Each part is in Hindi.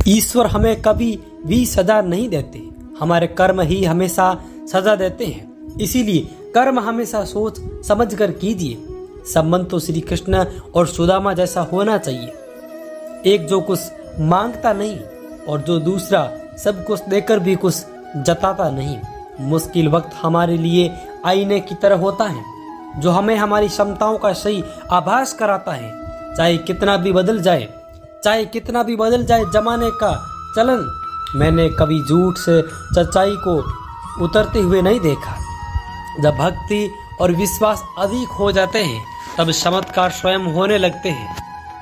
ईश्वर हमें कभी भी सजा नहीं देते, हमारे कर्म ही हमेशा सजा देते हैं। इसीलिए कर्म हमेशा सोच समझ कर कीजिए। संबंध तो श्री कृष्ण और सुदामा जैसा होना चाहिए, एक जो कुछ मांगता नहीं और जो दूसरा सब कुछ देकर भी कुछ जताता नहीं। मुश्किल वक्त हमारे लिए आईने की तरह होता है, जो हमें हमारी क्षमताओं का सही आभास कराता है। चाहे कितना भी बदल जाए जमाने का चलन, मैंने कभी झूठ से सच्चाई को उतरते हुए नहीं देखा। जब भक्ति और विश्वास अधिक हो जाते हैं तब चमत्कार स्वयं होने लगते हैं।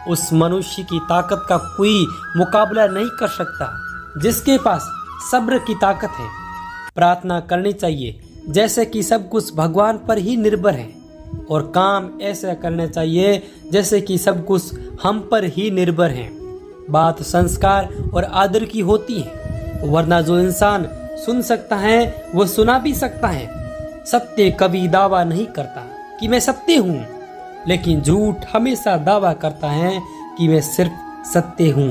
उस मनुष्य की ताकत का कोई मुकाबला नहीं कर सकता जिसके पास सब्र की ताकत है। प्रार्थना करनी चाहिए जैसे कि सब कुछ भगवान पर ही निर्भर है, और काम ऐसा करना चाहिए जैसे कि सब कुछ हम पर ही निर्भर है। बात संस्कार और आदर की होती है, वरना जो इंसान सुन सकता है वो सुना भी सकता है। सत्य कभी दावा नहीं करता कि मैं सत्य हूँ, लेकिन झूठ हमेशा दावा करता है कि मैं सिर्फ सत्य हूँ।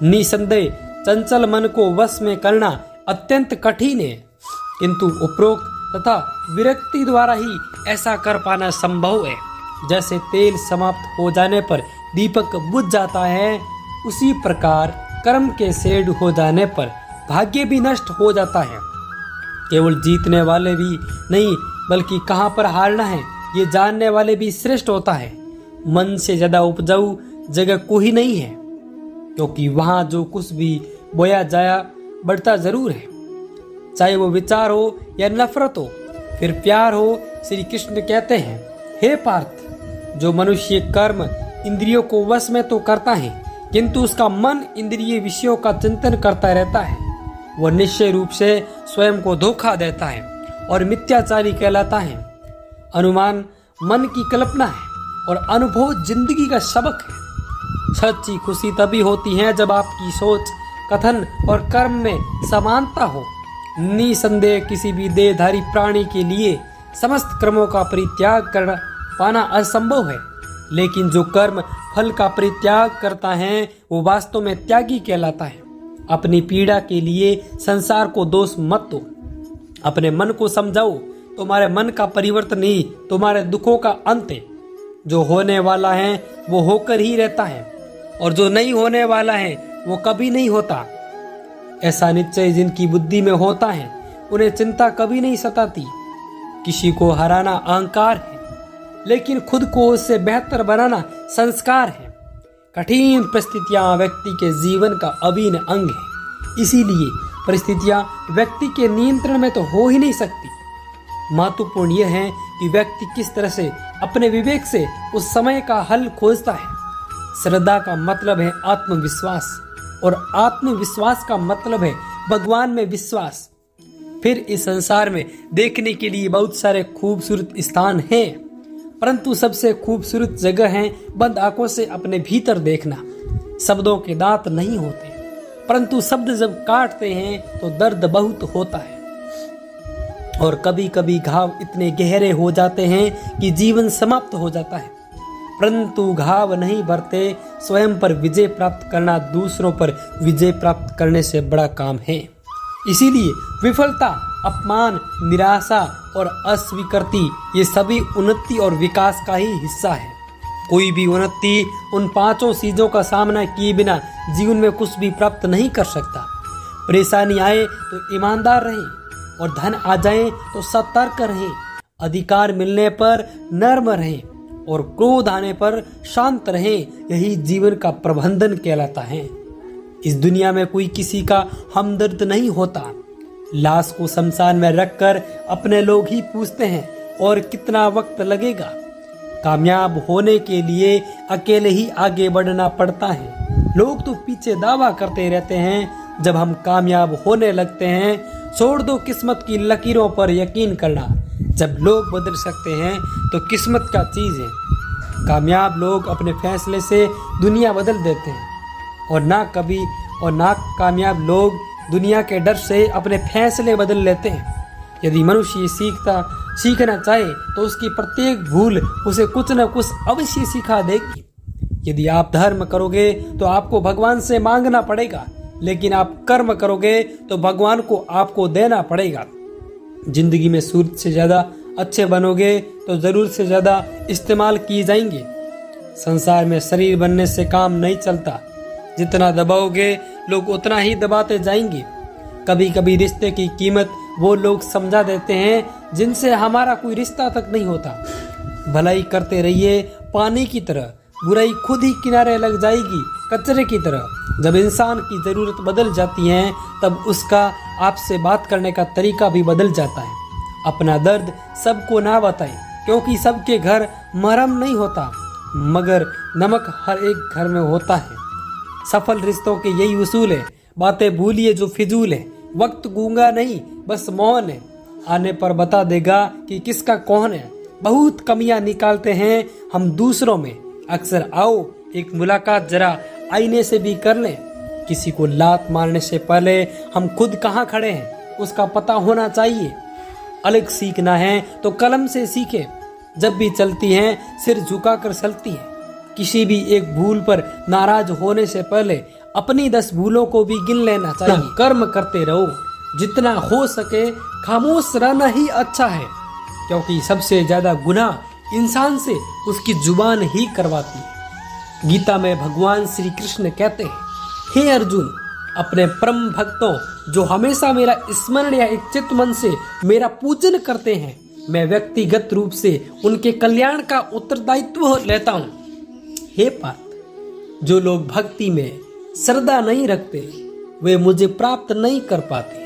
निसंदेह चंचल मन को वश में करना अत्यंत कठिन है, किंतु उपरोक्त तथा विरक्ति द्वारा ही ऐसा कर पाना संभव है। जैसे तेल समाप्त हो जाने पर दीपक बुझ जाता है, उसी प्रकार कर्म के शेड हो जाने पर भाग्य भी नष्ट हो जाता है। केवल जीतने वाले भी नहीं बल्कि कहाँ पर हारना है ये जानने वाले भी श्रेष्ठ होता है। मन से ज्यादा उपजाऊ जगह कोई नहीं है, क्योंकि वहाँ जो कुछ भी बोया जाया बढ़ता जरूर है, चाहे वो विचार हो या नफरत हो, फिर प्यार हो। श्री कृष्ण कहते हैं, हे पार्थ, जो मनुष्य कर्म इंद्रियों को वश में तो करता है, किंतु उसका मन इंद्रिय विषयों का चिंतन करता रहता है, वह निश्चय रूप से स्वयं को धोखा देता है और मिथ्याचारी कहलाता है। अनुमान मन की कल्पना है और अनुभव जिंदगी का सबक है। सच्ची खुशी तभी होती है जब आपकी सोच, कथन और कर्म में समानता हो। निसंदेह किसी भी देहधारी प्राणी के लिए समस्त कर्मों का परित्याग कर पाना असंभव है, लेकिन जो कर्म फल का परित्याग करता है वो वास्तव में त्यागी कहलाता है। अपनी पीड़ा के लिए संसार को दोष मत दो, अपने मन को समझाओ। तुम्हारे मन का परिवर्तन ही तुम्हारे दुखों का अंत है। जो होने वाला है वो होकर ही रहता है, और जो नहीं होने वाला है वो कभी नहीं होता। ऐसा निश्चय जिनकी बुद्धि में होता है उन्हें चिंता कभी नहीं सताती। किसी को हराना अहंकार है, लेकिन खुद को उससे बेहतर बनाना संस्कार है। कठिन परिस्थितियां व्यक्ति के जीवन का अभिन्न अंग है, इसीलिए परिस्थितियां व्यक्ति के नियंत्रण में तो हो ही नहीं सकती। महत्वपूर्ण यह है कि व्यक्ति किस तरह से अपने विवेक से उस समय का हल खोजता है। श्रद्धा का मतलब है आत्मविश्वास, और आत्मविश्वास का मतलब है भगवान में विश्वास। फिर इस संसार में देखने के लिए बहुत सारे खूबसूरत स्थान हैं, परंतु सबसे खूबसूरत जगह है बंद आंखों से अपने भीतर देखना। शब्दों के दांत नहीं होते, परंतु शब्द जब काटते हैं तो दर्द बहुत होता है, और कभी कभी घाव इतने गहरे हो जाते हैं कि जीवन समाप्त हो जाता है। परंतु घाव नहीं भरते। स्वयं पर विजय प्राप्त करना दूसरों पर विजय प्राप्त करने से बड़ा काम है। इसीलिए विफलता, अपमान, निराशा और अस्वीकृति ये सभी उन्नति और विकास का ही हिस्सा है। कोई भी उन्नति उन पांचों चीजों का सामना किए बिना जीवन में कुछ भी प्राप्त नहीं कर सकता। परेशानी आए तो ईमानदार रहें, और धन आ जाए तो सतर्क रहें। अधिकार मिलने पर नर्म रहें, और क्रोध आने पर शांत रहें। यही जीवन का प्रबंधन कहलाता है। इस दुनिया में कोई किसी का हमदर्द नहीं होता। लाश को शमशान में रखकर अपने लोग ही पूछते हैं और कितना वक्त लगेगा। कामयाब होने के लिए अकेले ही आगे बढ़ना पड़ता है। लोग तो पीछे दावा करते रहते हैं, जब हम कामयाब होने लगते हैं छोड़ दो किस्मत की लकीरों पर यकीन करना। जब लोग बदल सकते हैं तो किस्मत क्या चीज है। कामयाब लोग अपने फैसले से दुनिया बदल देते हैं, और ना कामयाब लोग दुनिया के डर से अपने फैसले बदल लेते हैं। यदि मनुष्य सीखना चाहे तो उसकी प्रत्येक भूल उसे कुछ न कुछ अवश्य सिखा देगी। यदि आप धर्म करोगे तो आपको भगवान से मांगना पड़ेगा, लेकिन आप कर्म करोगे तो भगवान को आपको देना पड़ेगा। जिंदगी में सूरज से ज्यादा अच्छे बनोगे तो जरूरत से ज्यादा इस्तेमाल किए जाएंगे। संसार में शरीर बनने से काम नहीं चलता, जितना दबाओगे लोग उतना ही दबाते जाएंगे। कभी कभी रिश्ते की कीमत वो लोग समझा देते हैं जिनसे हमारा कोई रिश्ता तक नहीं होता। भलाई करते रहिए पानी की तरह, बुराई खुद ही किनारे लग जाएगी कचरे की तरह। जब इंसान की जरूरत बदल जाती है तब उसका आपसे बात करने का तरीका भी बदल जाता है। अपना दर्द सबको ना बताएं, क्योंकि सबके घर मरहम नहीं होता, मगर नमक हर एक घर में होता है। सफल रिश्तों के यही उसूल है। बातें भूलिए जो फिजूल है। वक्त गूंगा नहीं बस मौन है, आने पर बता देगा कि किसका कौन है। बहुत कमियां निकालते हैं हम दूसरों में, अक्सर आओ एक मुलाकात जरा आईने से भी कर लें। किसी को लात मारने से पहले हम खुद कहाँ खड़े हैं उसका पता होना चाहिए। अलग सीखना है तो कलम से सीखे। जब भी चलती हैं सिर झुकाकर चलती हैं। किसी भी एक भूल पर नाराज होने से पहले अपनी 10 भूलों को भी गिन लेना चाहिए। कर्म करते रहो, जितना हो सके खामोश रहना ही अच्छा है, क्योंकि सबसे ज्यादा गुनाह इंसान से उसकी जुबान ही करवाती है। गीता में भगवान श्री कृष्ण कहते हैं, हे अर्जुन, अपने परम भक्तों जो हमेशा मेरा स्मरण या इच्छित मन से मेरा पूजन करते हैं, मैं व्यक्तिगत रूप से उनके कल्याण का उत्तरदायित्व लेता हूँ। हे पार्थ, जो लोग भक्ति में श्रद्धा नहीं रखते वे मुझे प्राप्त नहीं कर पाते।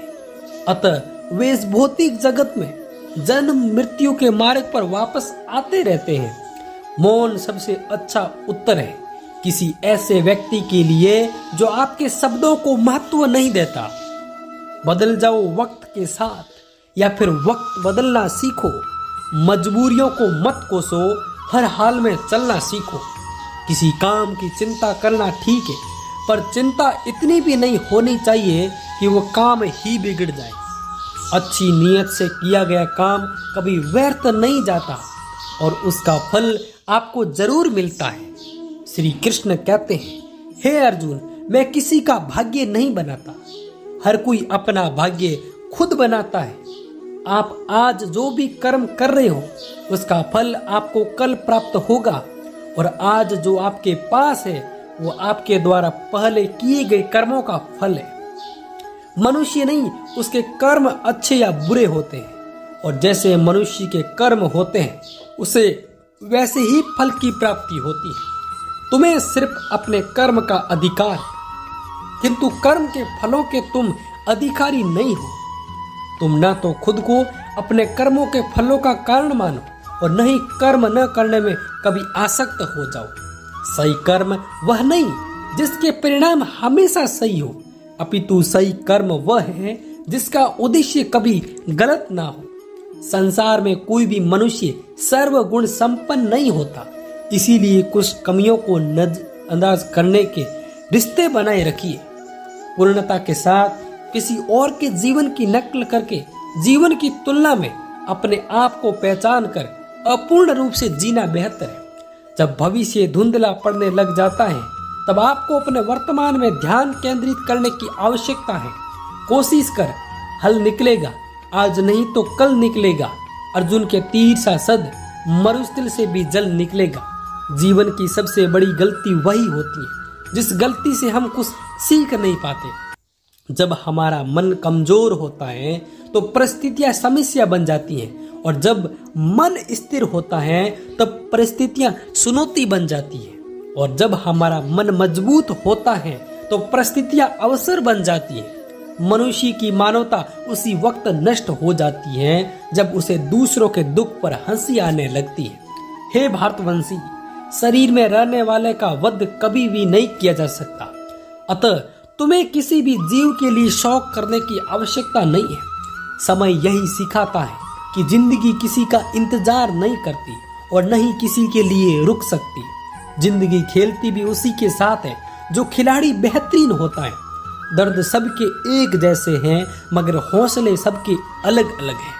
अतः वे इस भौतिक जगत में जन्म मृत्यु के मार्ग पर वापस आते रहते हैं। मौन सबसे अच्छा उत्तर है किसी ऐसे व्यक्ति के लिए जो आपके शब्दों को महत्व नहीं देता। बदल जाओ वक्त के साथ या फिर वक्त बदलना सीखो। मजबूरियों को मत कोसो, हर हाल में चलना सीखो। किसी काम की चिंता करना ठीक है, पर चिंता इतनी भी नहीं होनी चाहिए कि वो काम ही बिगड़ जाए। अच्छी नीयत से किया गया काम कभी व्यर्थ नहीं जाता और उसका फल आपको जरूर मिलता है। श्री कृष्ण कहते हैं, हे अर्जुन, मैं किसी का भाग्य नहीं बनाता, हर कोई अपना भाग्य खुद बनाता है। आप आज जो भी कर्म कर रहे हो उसका फल आपको कल प्राप्त होगा, और आज जो आपके पास है वो आपके द्वारा पहले किए गए कर्मों का फल है। मनुष्य नहीं, उसके कर्म अच्छे या बुरे होते हैं, और जैसे मनुष्य के कर्म होते हैं उसे वैसे ही फल की प्राप्ति होती है। तुम्हें सिर्फ अपने कर्म का अधिकार, किंतु कर्म के फलों के तुम अधिकारी नहीं हो। तुम न तो खुद को अपने कर्मों के फलों का कारण मानो और न ही कर्म न करने में कभी आसक्त हो जाओ। सही कर्म वह नहीं जिसके परिणाम हमेशा सही हो, अपितु सही कर्म वह है जिसका उद्देश्य कभी गलत ना हो। संसार में कोई भी मनुष्य सर्वगुण संपन्न नहीं होता, इसीलिए कुछ कमियों को नजरअंदाज करने के रिश्ते बनाए रखिए। पूर्णता के साथ किसी और के जीवन की नकल करके जीवन की तुलना में अपने आप को पहचान कर अपूर्ण रूप से जीना बेहतर है। जब भविष्य धुंधला पड़ने लग जाता है तब आपको अपने वर्तमान में ध्यान केंद्रित करने की आवश्यकता है। कोशिश कर, हल निकलेगा, आज नहीं तो कल निकलेगा। अर्जुन के तीर सा सद मरुस्थल से भी जल निकलेगा। जीवन की सबसे बड़ी गलती वही होती है जिस गलती से हम कुछ सीख नहीं पाते। जब हमारा मन कमजोर होता है तो परिस्थितियां समस्या बन जाती हैं, और जब मन स्थिर होता है तब परिस्थितियां चुनौती बन जाती है, और जब हमारा मन मजबूत होता है तो परिस्थितियां अवसर बन जाती है। मनुष्य की मानवता उसी वक्त नष्ट हो जाती है जब उसे दूसरों के दुख पर हंसी आने लगती है। हे भारतवंशी, शरीर में रहने वाले का वध कभी भी नहीं किया जा सकता, अतः तुम्हें किसी भी जीव के लिए शौक करने की आवश्यकता नहीं है। समय यही सिखाता है कि जिंदगी किसी का इंतजार नहीं करती और न ही किसी के लिए रुक सकती। जिंदगी खेलती भी उसी के साथ है जो खिलाड़ी बेहतरीन होता है। दर्द सबके एक जैसे हैं, मगर हौसले सबके अलग अलग हैं।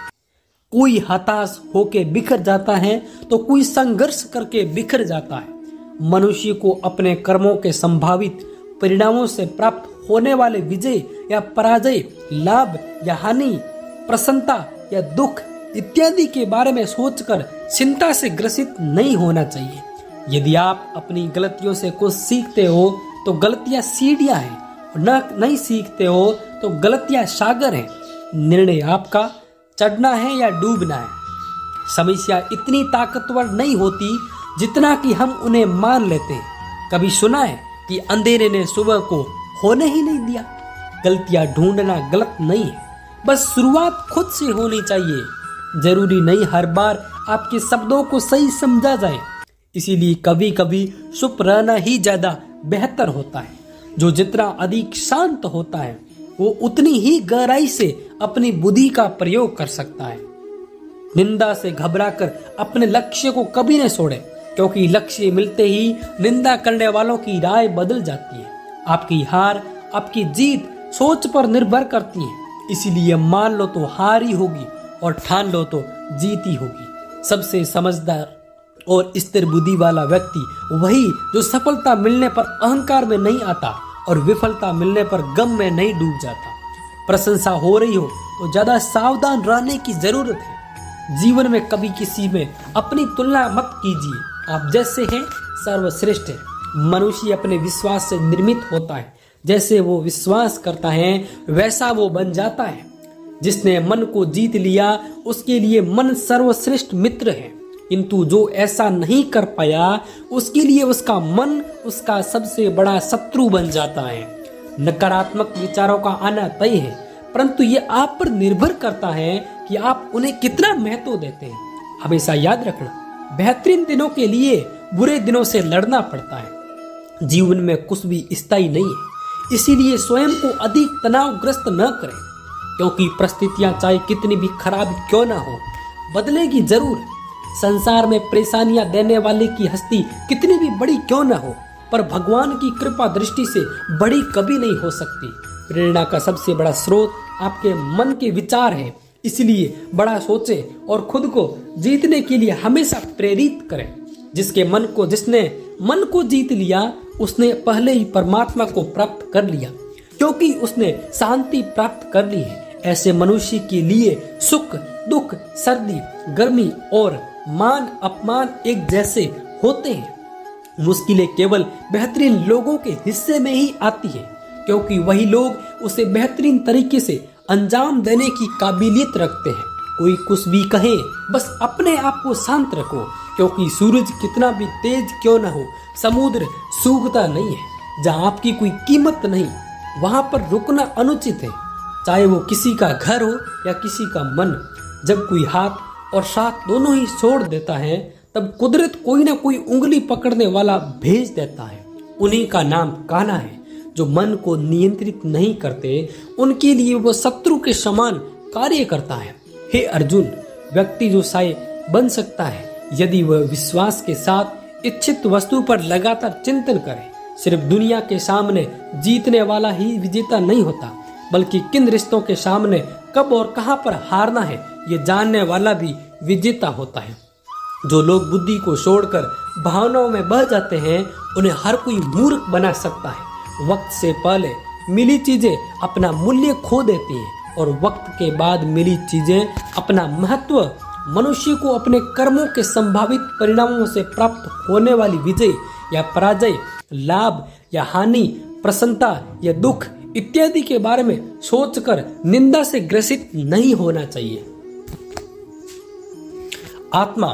कोई हताश होके बिखर जाता है तो कोई संघर्ष करके बिखर जाता है। मनुष्य को अपने कर्मों के संभावित परिणामों से प्राप्त होने वाले विजय या पराजय, लाभ या हानि, प्रसन्नता या दुख इत्यादि के बारे में सोचकर चिंता से ग्रसित नहीं होना चाहिए। यदि आप अपनी गलतियों से कुछ सीखते हो तो गलतियां सीढ़ियां हैं, और नहीं सीखते हो तो गलतियां सागर हैं। निर्णय आपका चढ़ना है या डूबना है। समस्या इतनी ताकतवर नहीं होती जितना कि हम उन्हें मान लेते हैं। कभी सुना है कि अंधेरे ने सुबह को होने ही नहीं दिया। गलतियां ढूंढना गलत नहीं है, बस शुरुआत खुद से होनी चाहिए। जरूरी नहीं हर बार आपके शब्दों को सही समझा जाए, इसीलिए कभी कभी चुप रहना ही ज्यादा बेहतर होता है। जो जितना अधिक शांत होता है वो उतनी ही गहराई से अपनी बुद्धि का प्रयोग कर सकता है। निंदा से घबराकर अपने लक्ष्य को कभी न छोड़े, क्योंकि लक्ष्य मिलते ही निंदा करने वालों की राय बदल जाती है। आपकी हार, आपकी जीत सोच पर निर्भर करती है, इसीलिए मान लो तो हार ही होगी और ठान लो तो जीत ही होगी। सबसे समझदार और स्थिर बुद्धि वाला व्यक्ति वही जो सफलता मिलने पर अहंकार में नहीं आता और विफलता मिलने पर गम में नहीं डूब जाता। प्रशंसा हो रही हो तो ज्यादा सावधान रहने की जरूरत है। जीवन में कभी किसी में अपनी तुलना मत कीजिए। आप जैसे हैं सर्वश्रेष्ठ है। मनुष्य अपने विश्वास से निर्मित होता है। जैसे वो विश्वास करता है वैसा वो बन जाता है। जिसने मन को जीत लिया उसके लिए मन सर्वश्रेष्ठ मित्र है, किंतु जो ऐसा नहीं कर पाया उसके लिए उसका मन उसका सबसे बड़ा शत्रु बन जाता है। नकारात्मक विचारों का आना तय है, परंतु ये आप पर निर्भर करता है कि आप उन्हें कितना महत्व देते हैं। हमेशा याद रखना, बेहतरीन दिनों के लिए बुरे दिनों से लड़ना पड़ता है। जीवन में कुछ भी स्थायी नहीं है, इसीलिए स्वयं को अधिक तनावग्रस्त न करें, क्योंकि परिस्थितियां चाहे कितनी भी खराब क्यों ना हो बदलेगी जरूर। संसार में परेशानियां देने वाले की हस्ती कितनी भी बड़ी क्यों ना हो, पर भगवान की कृपा दृष्टि से बड़ी कभी नहीं हो सकती। प्रेरणा का सबसे बड़ा स्रोत आपके मन के विचार है, इसलिए बड़ा सोचें और खुद को जीतने के लिए हमेशा प्रेरित करें। जिसने मन को जीत लिया उसने पहले ही परमात्मा को प्राप्त कर लिया, क्योंकि उसने शांति प्राप्त कर ली है। ऐसे मनुष्य के लिए सुख दुख, सर्दी गर्मी और मान अपमान एक जैसे होते हैं। मुश्किलें केवल बेहतरीन लोगों के हिस्से में ही आती है, क्योंकि वही लोग उसे बेहतरीन तरीके से अंजाम देने की काबिलियत रखते हैं। कोई कुछ भी कहे, बस अपने आप को शांत रखो, क्योंकि सूरज कितना भी तेज क्यों न हो समुद्र सूखता नहीं है। जहाँ आपकी कोई कीमत नहीं वहां पर रुकना अनुचित है, चाहे वो किसी का घर हो या किसी का मन। जब कोई हाथ और साथ दोनों ही छोड़ देता है तब कुदरत कोई ना कोई उंगली पकड़ने वाला भेज देता है। उन्हीं का नाम कान्हा है। जो मन को नियंत्रित नहीं करते उनके लिए वो शत्रु के समान कार्य करता है। हे अर्जुन, व्यक्ति जो साय बन सकता है यदि वह विश्वास के साथ इच्छित वस्तु पर लगातार चिंतन करे। सिर्फ दुनिया के सामने जीतने वाला ही विजेता नहीं होता, बल्कि किन रिश्तों के सामने कब और कहां पर हारना है ये जानने वाला भी विजेता होता है। जो लोग बुद्धि को छोड़कर भावनाओं में बह जाते हैं उन्हें हर कोई मूर्ख बना सकता है। वक्त से पहले मिली चीजें अपना मूल्य खो देती हैं और वक्त के बाद मिली चीजें अपना महत्व। मनुष्य को अपने कर्मों के संभावित परिणामों से प्राप्त होने वाली विजय या पराजय, लाभ या हानि, प्रसन्नता या दुख इत्यादि के बारे में सोचकर निंदा से ग्रसित नहीं होना चाहिए। आत्मा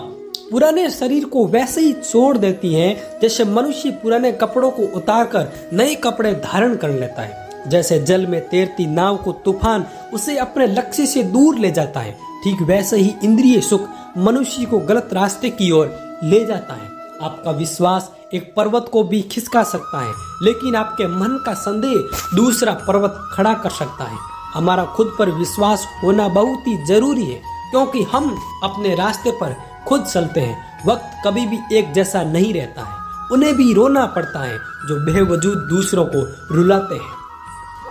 पुराने शरीर को वैसे ही छोड़ देती है जैसे मनुष्य पुराने कपड़ों को उतारकर नए कपड़े धारण कर लेता है। जैसे जल में तैरती नाव को तूफान उसे अपने लक्ष्य से दूर ले जाता है, ठीक वैसे ही इंद्रिय सुख मनुष्य को गलत रास्ते की ओर ले जाता है। आपका विश्वास एक पर्वत को भी खिसका सकता है, लेकिन आपके मन का संदेह दूसरा पर्वत खड़ा कर सकता है। हमारा खुद पर विश्वास होना बहुत ही जरूरी है, क्योंकि हम अपने रास्ते पर खुद चलते हैं। वक्त कभी भी एक जैसा नहीं रहता है, उन्हें भी रोना पड़ता है जो बेवजूद दूसरों को रुलाते हैं।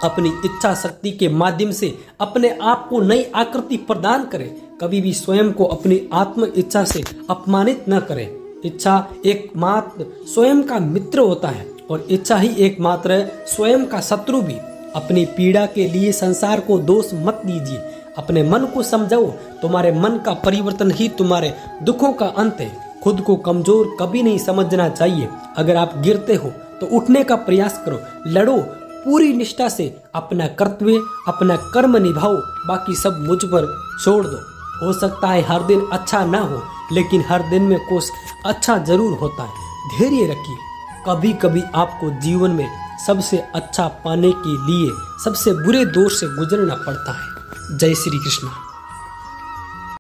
अपनी इच्छा शक्ति के माध्यम से अपने आप को नई आकृति प्रदान करें। कभी भी स्वयं को अपनी आत्म इच्छा से अपमानित न करें। इच्छा एकमात्र स्वयं का मित्र होता है और इच्छा ही एकमात्र स्वयं का शत्रु भी। अपनी पीड़ा के लिए संसार को दोष मत दीजिए, अपने मन को समझाओ। तुम्हारे मन का परिवर्तन ही तुम्हारे दुखों का अंत है। खुद को कमजोर कभी नहीं समझना चाहिए। अगर आप गिरते हो तो उठने का प्रयास करो, लड़ो पूरी निष्ठा से, अपना कर्तव्य अपना कर्म निभाओ, बाकी सब मुझ पर छोड़ दो। हो सकता है हर दिन अच्छा ना हो, लेकिन हर दिन में कुछ अच्छा जरूर होता है। धैर्य रखिए। कभी कभी आपको जीवन में सबसे अच्छा पाने के लिए सबसे बुरे दौर से गुजरना पड़ता है। जय श्री कृष्ण।